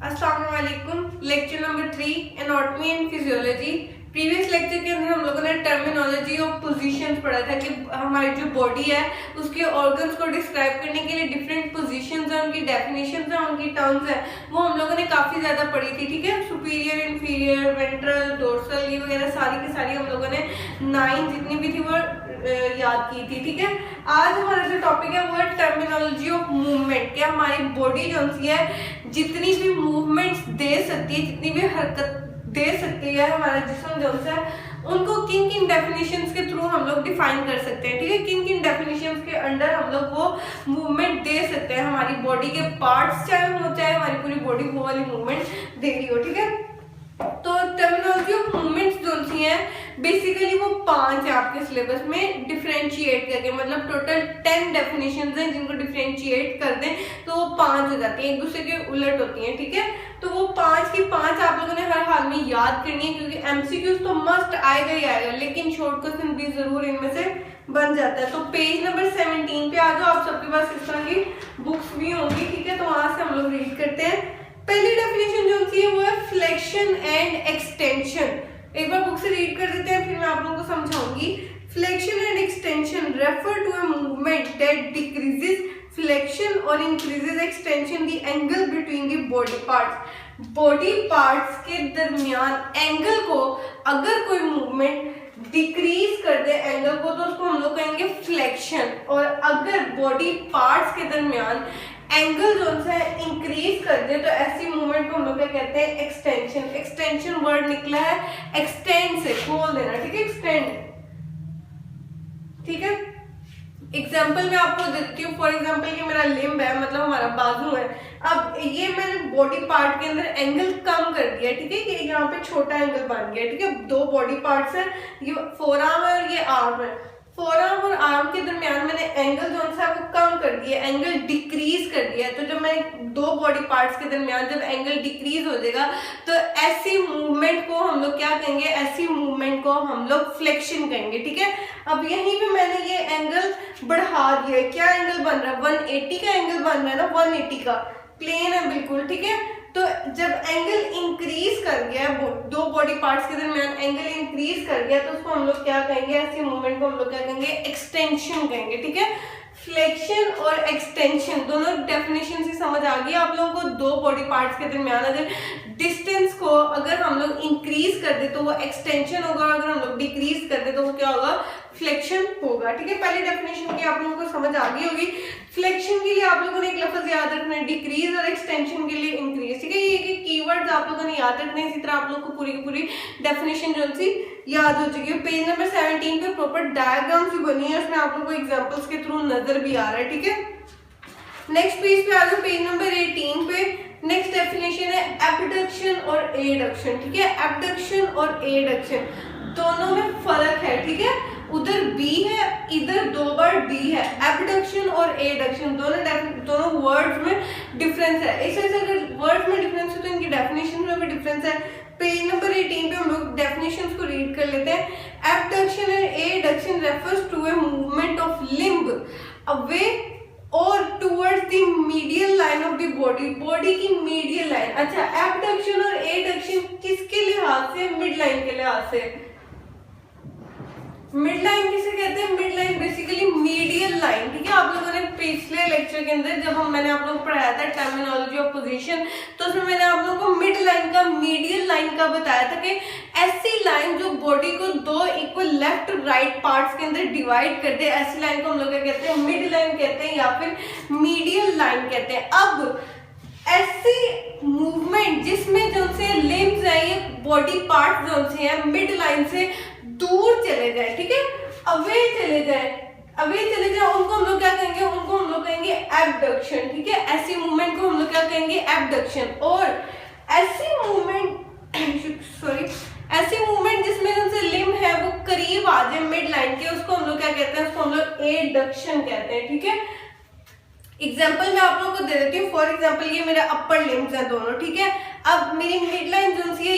अस्सलाम वालेकुम। Lecture number 3 anatomy and physiology. Previous lecture के अंदर हम लोगों ने टर्मिनोलॉजी ऑफ पोजीशंस पढ़ा था कि हमारी जो बॉडी है उसके ऑर्गन्स को डिस्क्राइब करने के लिए डिफरेंट पोजीशंस हैं, उनकी डेफिनेशंस हैं, उनकी टर्म्स हैं, वो हम लोगों ने काफ़ी ज़्यादा पढ़ी थी। ठीक है, सुपीरियर, इंफीरियर, वेंट्रल, डोर्सल, ये वगैरह सारी की सारी हम लोगों ने 9 जितनी भी थी वो याद की थी। ठीक है, आज हमारा जो टॉपिक है वो है टर्मिनोलॉजी ऑफ मूवमेंट। कि हमारी बॉडी जो सी है जितनी भी मूवमेंट्स दे सकती है, जितनी भी हरकत दे सकती है, हमारा जिस्म जो है उनको किन किन डेफिनेशंस के थ्रू हम लोग डिफाइन कर सकते हैं। ठीक है, किन किन डेफिनेशंस के अंडर हम लोग वो मूवमेंट दे सकते हैं, हमारी बॉडी के पार्ट्स चाहे हमारी पूरी बॉडी वो वाली मूवमेंट दे रही हो। ठीक है, तो टर्मिनोलॉजी ऑफ मूवमेंट्स जो सी हैं बेसिकली वो 5 है आपके सिलेबस में डिफरेंशिएट करके, मतलब टोटल 10 डेफिनेशंस हैं जिनको डिफरेंशिएट कर दें तो वो 5 हो जाती हैं, एक दूसरे के उलट होती हैं। ठीक है, तो वो 5 की 5 आप लोगों ने हर हाल में याद करनी है क्योंकि एमसीक्यूज तो मस्ट आएगा ही आएगा, लेकिन शॉर्ट क्वेश्चन भी जरूर इनमें से बन जाता है। तो पेज नंबर 17 पे आ जाओ, आप सबके पास इस तरह की बुक्स भी होंगी। ठीक है, तो वहां से हम लोग रीड करते हैं। पहली डेफिनेशन जो होती है वो है फ्लेक्शन एंड एक्सटेंशन। एक बार बुक से रीड कर देते हैं, फिर मैं आप लोगों को समझाऊंगी। Flexion and extension refer to a movement that decreases flexion और increases extension the angle between the body parts. Body parts के दरमियान एंगल को अगर कोई मूवमेंट डिक्रीज कर दे एंगल को तो उसको हम लोग कहेंगे फ्लेक्शन, और अगर बॉडी पार्ट्स के दरमियान एंगल जो है इंक्रीज कर दे तो ऐसी मूवमेंट को हम लोग क्या कहते हैं, एक्सटेंशन। एक्सटेंशन वर्ड निकला है एक्सटेंड से, खोल देना। ठीक है, एक्सटेंड। ठीक है, एग्जाम्पल मैं आपको देती हूँ। फॉर एग्जाम्पल ये मेरा लिम्ब है, मतलब हमारा बाजू है। अब ये मैंने बॉडी पार्ट के अंदर एंगल कम कर दिया। ठीक है, कि यहाँ पे छोटा एंगल बन गया। ठीक है, 2 बॉडी पार्ट्स है, ये फोरआर्म है और ये आर्म है। फोरआर्म और आर्म के दरमियान मैंने एंगल जो है वो कम कर दिया, एंगल डिक्रीज कर दिया। तो जब मैं 2 बॉडी पार्ट्स के दरमियान जब एंगल डिक्रीज हो जाएगा तो ऐसी मूवमेंट को हम लोग क्या कहेंगे, ऐसी मूवमेंट को हम लोग फ्लेक्शन कहेंगे। ठीक है, अब यहीं पे मैंने ये एंगल बढ़ा दिया। क्या एंगल बन रहा है, 180 का एंगल बन रहा है ना, 180 का प्लेन है बिल्कुल। ठीक है, तो जब एंगल इंक्रीज कर गया, 2 बॉडी पार्ट्स के दरमियान एंगल इंक्रीज कर गया तो उसको हम लोग क्या कहेंगे, ऐसी मूवमेंट को हम लोग क्या कहेंगे, एक्सटेंशन कहेंगे। ठीक है, फ्लेक्शन और एक्सटेंशन दोनों डेफिनेशन से समझ आ गई आप लोगों को। 2 बॉडी पार्ट्स के दरमियान अगर डिस्टेंस को अगर हम लोग इंक्रीज कर दे तो वो एक्सटेंशन होगा, अगर हम लोग डिक्रीज कर दे तो वो क्या होगा, फ्लेक्शन होगा। ठीक है, पहली डेफिनेशन की आप लोगों को समझ आ गई होगी। फ्लेक्शन के लिए आप लोगों ने एक लफ्ज याद रखना है डिक्रीज, और एक्सटेंशन के लिए इंक्रीज। ठीक है, ये कीवर्ड्स आप लोगों ने याद रखने, इसी तरह आप लोग को पूरी की पूरी डेफिनेशन जो सी याद हो चुकी है। पेज नंबर 17 पे प्रॉपर डायग्राम्स भी बनी है, उसमें आप लोग को एग्जांपल्स के थ्रू नजर भी आ रहा है। ठीक है, नेक्स्ट पेज पे आ जाओ, पेज नंबर 18 पे। नेक्स्ट डेफिनेशन है एबडक्शन और एडक्शन। ठीक है, एबडक्शन और एडक्शन दोनों में फर्क है। ठीक है, उधर बी है, इधर 2 बार डी है। एबडक्शन और एडक्शन दोनों वर्ड्स में डिफरेंस है। ऐसे अगर वर्ड्स में डिफरेंस है तो इनकी डेफिनेशन में भी डिफरेंस है। पेज नंबर 18 पे हम लोग डेफिनेशंस को रीड कर लेते हैं। Abduction and adduction refers to a movement of limb away और towards the medial line of the body, body की मीडियल लाइन। अच्छा, एबडक्शन और एडक्शन किसके लिहाज से, मिड लाइन के लिहाज से। मिड लाइन किसे कहते हैं, mid line basically medial line. ठीक है, आप लोगों ने पिछले लेक्चर के अंदर जब मैंने आप लोगों को पढ़ाया था टर्मिनोलॉजी ऑफ पोजीशन, तो उसमें मैंने आप लोगों को मिड लाइन का, मीडियल लाइन का बताया था कि ऐसी लाइन जो बॉडी को 2 इक्वल लेफ्ट राइट पार्ट्स के अंदर डिवाइड कर दे, ऐसी लाइन को हम लोग क्या कहते हैं, मिड लाइन कहते हैं या फिर मीडियल लाइन कहते हैं। अब ऐसी मूवमेंट जिसमें जो से लिम्स है, ये बॉडी पार्ट जो से है मिड लाइन से दूर चले जाए। ठीक है, अवे चले जाए, उनको हम लोग क्या कहेंगे, उनको हम लोग कहेंगे एबडक्शन। ठीक है, ऐसी मूवमेंट को हम लोग क्या कहेंगे, एबडक्शन। और ऐसी मूवमेंट जिसमें उनसे लिम्ब है वो करीब आ जाए मिड लाइन के, उसको हम लोग क्या कहते हैं, उसको हम लोग एडक्शन कहते हैं। ठीक है, एग्जाम्पल मैं आप लोगों को दे देती हूँ। फॉर एग्जाम्पल ये मेरा अपर लिम्स है दोनों। ठीक है, अब मेरी मिड लाइन जो सी है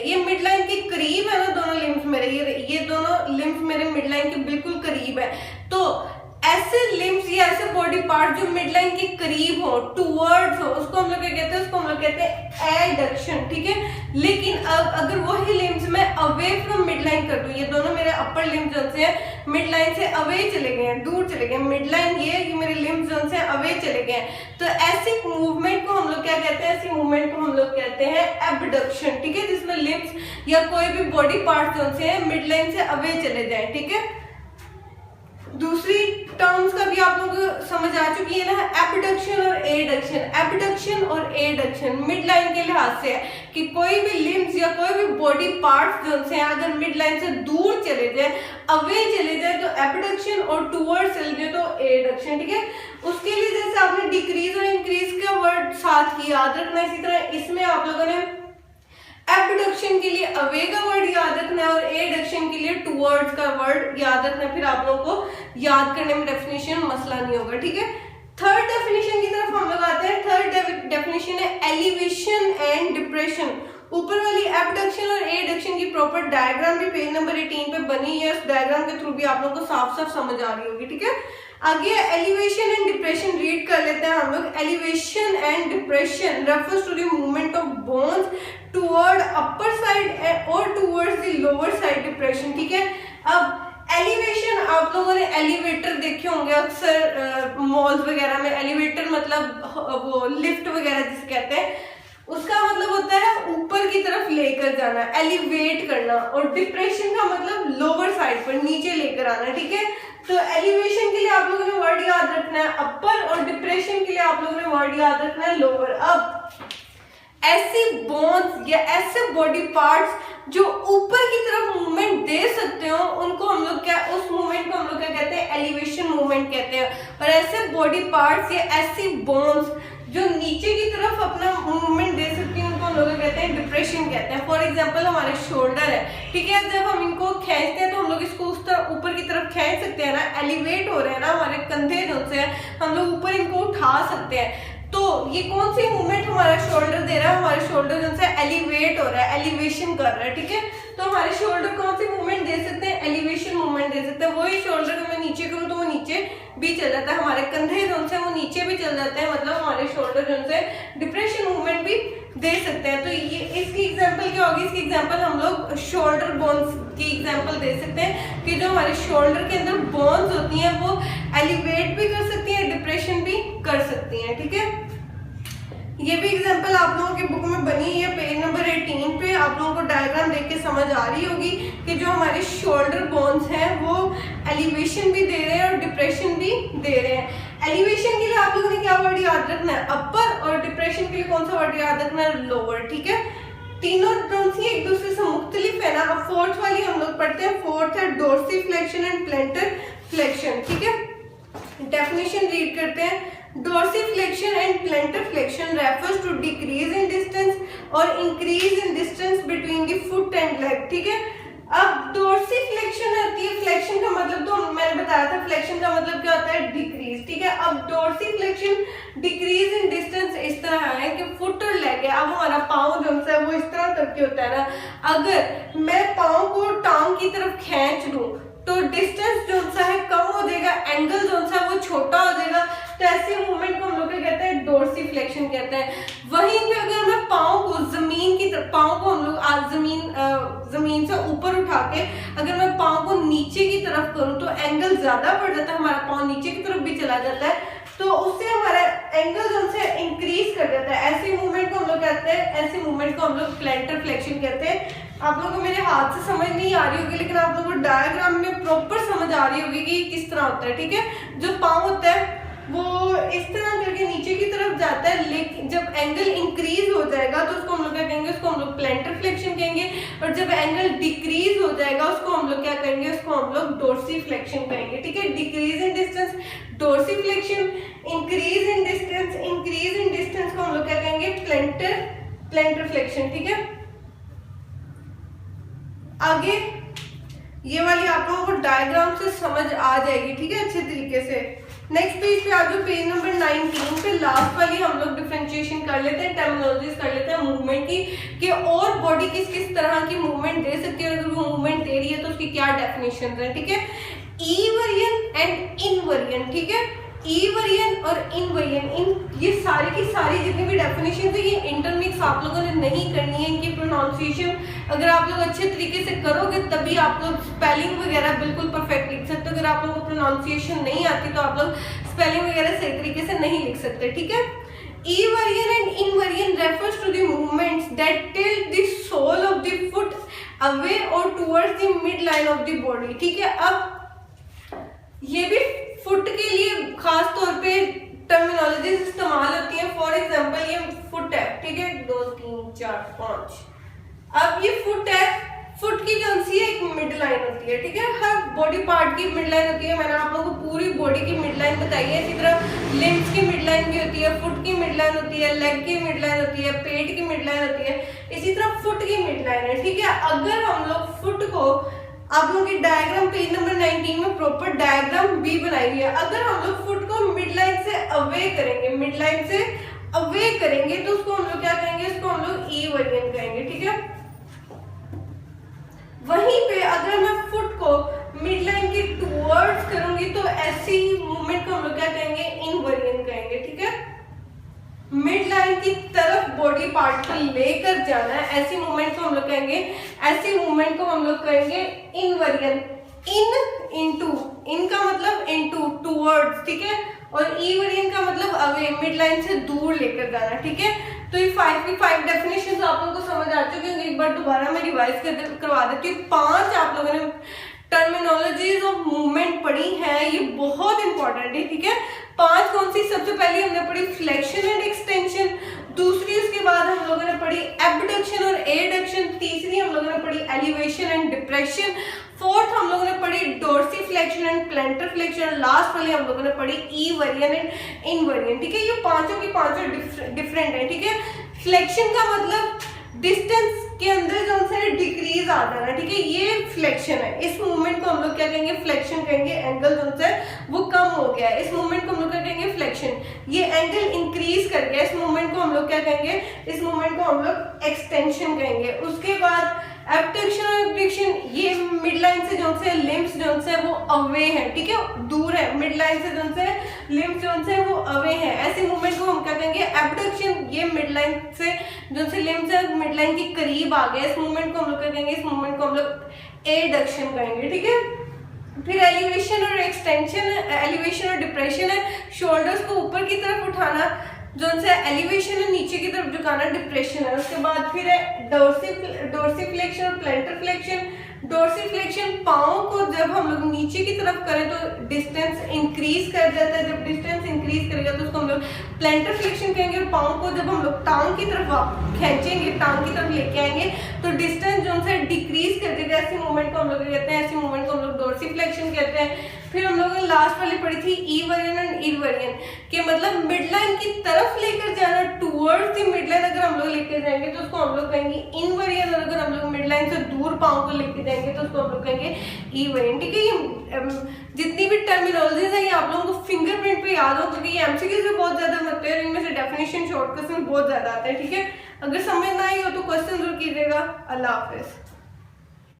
ये मिड लाइन के करीब है ना, दोनों लिम्स मेरे, ये दोनों लिम्स मेरे मिड लाइन के बिल्कुल करीब है। तो ऐसे लिम्स या ऐसे बॉडी पार्ट जो मिड लाइन के करीब हो, टूवर्ड्स हो, उसको हम लोग क्या कहते हैं, उसको हम लोग कहते हैं एडक्शन, ठीक है। लेकिन अब अगर वही लिम्स मैं अवे फ्रॉम मिड लाइन कर दूं, ये दोनों मेरे अपर लिम्स जोन से हैं मिड लाइन से अवे चले गए हैं, दूर चले गए, मिड लाइन ये मेरे लिम्स जोन से अवे चले गए हैं, तो ऐसी मूवमेंट को हम लोग क्या कहते हैं, ऐसी मूवमेंट को हम लोग कहते हैं एबडक्शन, ठीक है, जिसमें लिम्स या कोई भी बॉडी पार्ट जोन से है मिड लाइन से अवे चले जाए, ठीक है। दूसरी टर्म्स का भी आप लोगों को समझ आ चुकी है ना, एबडक्शन और एडक्शन। एबडक्शन और एडक्शन मिड लाइन के लिहाज से है कि कोई भी लिम्स या कोई भी बॉडी पार्ट्स जो से अगर मिड लाइन से दूर चले जाए, अवे चले जाए तो एबडक्शन, और टूवर्ड्स चले जाए तो एडक्शन, ठीक है। उसके लिए जैसे आपने डिक्रीज और इंक्रीज का वर्ड साथ ही याद रखना, इसी तरह इसमें आप लोगों ने एबडक्शन के लिए अवे का वर्ड याद रखना है और एडक्शन के लिए टूवर्ड्स का वर्ड याद रखना है, फिर आप लोगों को याद करने में डेफिनेशन मसला नहीं होगा, ठीक है। थर्ड डेफिनेशन की तरफ हम लोग आते हैं। थर्ड डेफिनेशन है एलिवेशन एंड डिप्रेशन। ऊपर वाली एबडक्शन और एडक्शन की प्रॉपर डायग्राम भी पेज नंबर 18 पे बनी है, उस डायग्राम के थ्रू भी आप लोगों को साफ साफ समझ आ रही होगी, ठीक है। आगे एलिवेशन एंड डिप्रेशन रीड कर लेते हैं हम लोग। Elevation and depression refers to the movement of bones toward upper side और towards the lower side depression, ठीक है। अब एलिवेशन आप लोगों ने एलिवेटर देखे होंगे अक्सर मॉल्स वगैरह में। एलिवेटर मतलब वो लिफ्ट वगैरह जिसे कहते हैं, उसका मतलब होता है ऊपर की तरफ लेकर जाना, एलिवेट करना, और डिप्रेशन का मतलब लोअर साइड पर नीचे लेकर आना, ठीक है। तो एलिवेशन के लिए आप लोगों ने वर्ड याद रखना है अपर, और डिप्रेशन के लिए आप लोगों ने वर्ड याद रखना है लोअर। अब ऐसी बोन्स या ऐसे बॉडी पार्ट्स जो ऊपर की तरफ मूवमेंट दे सकते हो, उनको हम लोग क्या, उस मूवमेंट को हम लोग क्या कहते हैं, एलिवेशन मूवमेंट कहते हैं। और ऐसे बॉडी पार्ट्स या ऐसी बोन्स जो नीचे की तरफ अपना मूवमेंट दे सकती है, उनको हम लोग कहते हैं डिप्रेशन कहते हैं। फॉर एग्जांपल हमारे शोल्डर है, ठीक है, जब हम इनको खींचते हैं तो हम लोग इसको उस तरह ऊपर की तरफ खींच सकते हैं ना, एलिवेट हो रहे हैं ना, हमारे कंधे जो से हम लोग ऊपर इनको उठा सकते हैं। तो ये कौन सी मूवमेंट हमारा शोल्डर दे रहा है, हमारे शोल्डर जो से एलिवेट हो रहा है, एलिवेशन कर रहा है, ठीक है। तो हमारे शोल्डर कौन सी मूवमेंट दे सकते हैं, एलिवेशन मूवमेंट दे सकते हैं। वही शोल्डर को मैं नीचे करूँ तो वो नीचे भी चल जाता है, हमारे कंधे जो से वो नीचे भी चल जाते हैं, मतलब हमारे शोल्डर जो से डिप्रेशन मूवमेंट भी दे सकते हैं। तो ये इसकी एग्जांपल क्या होगी, इसकी एग्जांपल हम लोग शोल्डर बोन्स की एग्जांपल दे सकते हैं कि जो हमारे शोल्डर के अंदर बोन्स होती हैं वो एलिवेट भी कर सकती हैं, डिप्रेशन भी कर सकती हैं, ठीक है। ये भी एग्जांपल आप लोगों की बुक में बनी है, पेज नंबर 18 पे आप लोगों को डायग्राम देख के समझ आ रही होगी कि जो हमारे शोल्डर बोन्स हैं वो एलिवेशन भी दे रहे हैं और डिप्रेशन भी दे रहे हैं। एलिवेशन के लिए आप लोगों ने क्या वर्ड याद रखना है, अपर, और डिप्रेशन के लिए कौन सा वर्ड याद रखना है, लोअर, ठीक है। तीनों टर्म्स ही एक दूसरे से मुख्तलिफ है ना। अब फोर्थ वाली हम लोग पढ़ते हैं। फोर्थ है डोर्सिफ्लेक्शन एंड प्लैंटर फ्लेक्शन, ठीक है। डेफिनेशन रीड करते हैं। Dorsiflexion and plantar flexion refers to decrease in distance और increase in distance between the foot and leg, ठीक है। अब डोर्सिफ्लेक्शन होती है, फ्लेक्शन का मतलब तो मैंने बताया था, फ्लेक्शन का मतलब क्या होता है, डिक्रीज, ठीक है। अब डोर्सिफ्लेक्शन डिक्रीज इन डिस्टेंस इस तरह है कि फुट और लेग है, अब हमारा पाँव जो है वो इस तरह करके होता है ना, अगर मैं पाँव को टांग की तरफ खींच लूं तो डिस्टेंस जो सा है कम हो जाएगा, एंगल जो सा है वो छोटा हो जाएगा। तो ऐसी मूवमेंट को हम लोग क्या कहते हैं, डोर्सिफ्लेक्शन कहते हैं। वहीं पे अगर मैं पाँव को जमीन की तरफ, पाँव को हम लोग जमीन से ऊपर उठा के अगर मैं पाँव को नीचे की तरफ करूँ तो एंगल ज्यादा बढ़ जाता है, हमारा पाँव नीचे की तरफ भी चला जाता है, तो उससे हमारा एंगल जो से इंक्रीज कर जाता है। ऐसी मूवमेंट को हम लोग कहते हैं, ऐसी मूवमेंट को हम लोग प्लैंटर फ्लेक्शन कहते हैं। आप लोगों को मेरे हाथ से समझ नहीं आ रही होगी, लेकिन आप लोगों को डायग्राम में प्रॉपर समझ आ रही होगी कि किस तरह होता है, ठीक है। जो पाँव होता है वो इस तरह करके नीचे की तरफ जाता है, लेकिन जब एंगल इंक्रीज हो जाएगा तो उसको हम लोग क्या कहेंगे, उसको हम लोग प्लैंटर फ्लेक्शन कहेंगे। और जब एंगल डिक्रीज हो जाएगा उसको हम लोग क्या कहेंगे, उसको हम लोग डोर्सिफ्लेक्शन कहेंगे, ठीक है। Decrease in distance dorsiflexion, increase in distance को हम लोग क्या कहेंगे, प्लैंटर फ्लेक्शन, ठीक है। आगे ये वाली आप लोगों को डायग्राम से समझ आ जाएगी, ठीक है, अच्छे तरीके से। नेक्स्ट पेज पे आ जाओ, पेज नंबर 19 पे लास्ट वाली हम लोग डिफरेंशिएशन कर लेते हैं, टर्मिनोलॉजीज कर लेते हैं मूवमेंट की, कि और बॉडी किस किस तरह की मूवमेंट दे सकती है, अगर वो मूवमेंट दे रही है तो उसकी क्या डेफिनेशन है, ठीक है। ई वेरिएंट एंड इन वेरिएंट, ठीक है। ई वेरिएंट और इन वेरिएंट, इन ये सारी की सारी जितनी भी डेफिनेशन है ये इंटरमिक्स आप लोगों ने नहीं करनी है। इनकी प्रोनाउंसिएशन अगर आप लोग अच्छे तरीके से करोगे तभी आप लोग स्पेलिंग वगैरह बिल्कुल परफेक्ट लिख सकते हो। अगर आप लोगों को प्रोनाउंसिएशन नहीं आती तो आप लोग स्पेलिंग वगैरह सही तरीके से नहीं लिख सकते, ठीक है। E variant and in variant refers to the movements that tilt the sole of the foot away or towards the midline of the body, ठीक है। अब ये भी फुट के लिए खास तौर पे टर्मिनोलॉजीज इस्तेमाल होती है। फॉर एग्जांपल ये फुट है, ठीक है, 2 3 4 5। अब ये फुट है, फुट की जो सी है एक मिड लाइन होती है, ठीक है। हर बॉडी पार्ट की मिड लाइन होती है। मैंने आप लोगों को पूरी बॉडी की मिड लाइन बताई है। इसी तरह लिम्स की मिड लाइन भी होती है, फुट की मिड लाइन होती है, लेग की मिड लाइन होती है, पेट की मिड लाइन होती है। इसी तरह फुट की मिड लाइन है, ठीक है। अगर हम लोग फुट को आप लोगों की डायग्राम पेज नंबर 19 में प्रॉपर डायग्राम भी बनाई हुई है। अगर हम लोग फुट को मिड लाइन से अवे करेंगे, मिड लाइन से अवे करेंगे तो उसको हम लोग क्या कहेंगे, इसको हम लोग ई वेरिएंट कहेंगे, ठीक है। वहीं पे अगर मैं फुट को मिड लाइन के टुवर्ड्स करूंगी तो ऐसी मूवमेंट को हम लोग क्या कहेंगे, इन वेरिएंट कहेंगे, ठीक है। मिड लाइन की तरफ बॉडी पार्ट को लेकर जाना है, ऐसी मूवमेंट को हम लोग कहेंगे, ऐसी मूवमेंट को हम लोग कहेंगे इन वेरिएंट। इन इनटू, इन का मतलब इनटू, टुवर्ड्स, ठीक है। और ई वेरिएंट का मतलब अवे, मिड लाइन से दूर लेकर जाना, ठीक है। तो ये 5 की 5 डेफिनेशन आप लोगों को समझ आ चुकी होंगी। एक बार दोबारा मैं रिवाइज करवा देती हूँ। 5 आप लोगों ने टर्मिनोलॉजीज ऑफ मूवमेंट पढ़ी है, ये बहुत इंपॉर्टेंट है, ठीक है। 5 कौन सी, सबसे पहले हमने पढ़ी फ्लेक्शन एंड एक्सटेंशन, दूसरी उसके बाद हम लोगों ने पढ़ी एबडक्शन और एडक्शन, तीसरी हम लोगों ने पढ़ी एलिवेशन एंड डिप्रेशन, फोर्थ हम लोगों ने पढ़ी डोर्सीफ्लेक्शन एंड प्लैंटर फ्लेक्शन, लास्ट वाले हम लोगों ने पढ़ी ई वेरिएंट एंड इन वेरिएंट, ठीक है। ये पांचों की पांचों डिफरेंट है, ठीक है। फ्लेक्शन का मतलब डिस्टेंस के अंदर जो से डिक्रीज आ जाना, ठीक है, ये फ्लेक्शन है। इस मूवमेंट को हम लोग क्या कहेंगे, फ्लेक्शन कहेंगे। एंगल जो से वो कम हो गया है, इस मूवमेंट को हम लोग क्या कहेंगे, फ्लेक्शन। ये एंगल इंक्रीज कर गया, इस मूवमेंट को हम लोग क्या कहेंगे, इस मूवमेंट को हम लोग एक्सटेंशन कहेंगे। उसके बाद एबडक्शन और एबडक्शन, ये मिड लाइन से जो से लिम्स जो से वो अवे है, ठीक है, दूर है। मिड लाइन से जो से लिम्स जो से वो अवे है, ऐसी मूवमेंट को हम क्या कहेंगे, एबडक्शन। ये मिड लाइन से जो से लिम्स है मिड लाइन के करीब आ गया, इस मूवमेंट को हम लोग क्या कहेंगे, इस मूवमेंट को हम लोग एडक्शन कहेंगे, ठीक है। फिर एलिवेशन और एक्सटेंशन, एलिवेशन और डिप्रेशन है, शोल्डर्स को ऊपर की तरफ उठाना, जो से एलिवेशन है, नीचे की तरफ झुकाना डिप्रेशन है। उसके बाद फिर है डोर्सीफ्लेक्शन और प्लैंटर फ्लेक्शन। डोर्सीफ्लेक्शन, पाँव को जब हम लोग नीचे की तरफ करें तो डिस्टेंस इंक्रीज कर जाता है, जब डिस्टेंस इंक्रीज करेगा तो उसको हम लोग प्लैंटर फ्लेक्शन कहेंगे। और पाँव को जब हम लोग टांग की तरफ खींचेंगे, टांग की तरफ लेके आएंगे तो डिस्टेंस जो है डिक्रीज कर देगा, ऐसी मूवमेंट को हम लोग कहते हैं, ऐसी मूवमेंट को हम लोग डोर्सीफ्लेक्शन कहते हैं। फिर हम लोगों ने लास्ट वाली पढ़ी थी ई वेरिएंट एंड इन वेरिएंट, के मतलब मिड लाइन की तरफ लेकर जाना, टुवर्ड्स द मिड लाइन अगर हम लोग लेकर जाएंगे तो उसको हम लोग कहेंगे इन वेरिएंट। और अगर हम लोग मिड लाइन से दूर पाँव को लेकर जाएंगे तो उसको हम लोग कहेंगे ई वेरिएंट, ठीक है। ये जितनी भी टर्मिनोलॉजीज है ये आप लोगों को फिंगरप्रिंट पे याद हो, क्योंकि ये एमसीक्यूज में बहुत ज्यादा होते हैं, इनमें से डेफिनेशन शॉर्टकट्स में बहुत ज्यादा आता है, ठीक है। अगर समझ ना आई हो तो क्वेश्चन जरूर कीजिएगा। अल्लाह हाफिज।